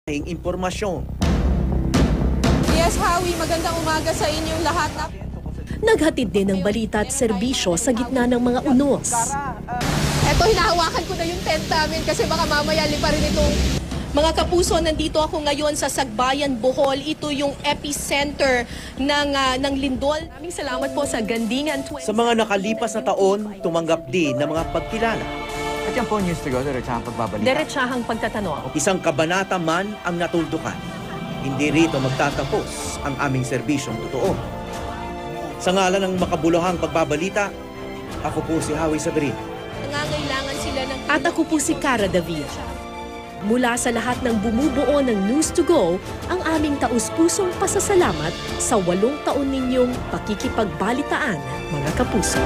impormasyon. Yes, Howie, magandang umaga sa inyong lahat. Naghatid din ng balita at serbisyo sa gitna ng mga unos. Eto, hinahawakan ko na yung tent namin kasi baka mamaya lipa rin itong... Mga kapuso, nandito ako ngayon sa Sagbayan, Bohol. Ito yung epicenter ng lindol. Maraming salamat po sa Gandingan. Sa mga nakalipas na taon, tumanggap din ng mga pagkilala. At yan po news to go, diretsahang pagbabalita. Diretsahang pagtatanong. Isang kabanata man ang natuldukan. Hindi rito magtatapos ang aming serbisyong totoo. Sa ngalan ng makabuluhang pagbabalita, ako po si Howie Sabrin. Nangangailangan sila ng... At ako po si Cara David. Mula sa lahat ng bumubuo ng News to Go, ang aming taus-pusong pasasalamat sa 8 taon ninyong pakikipagbalitaan, mga kapuso.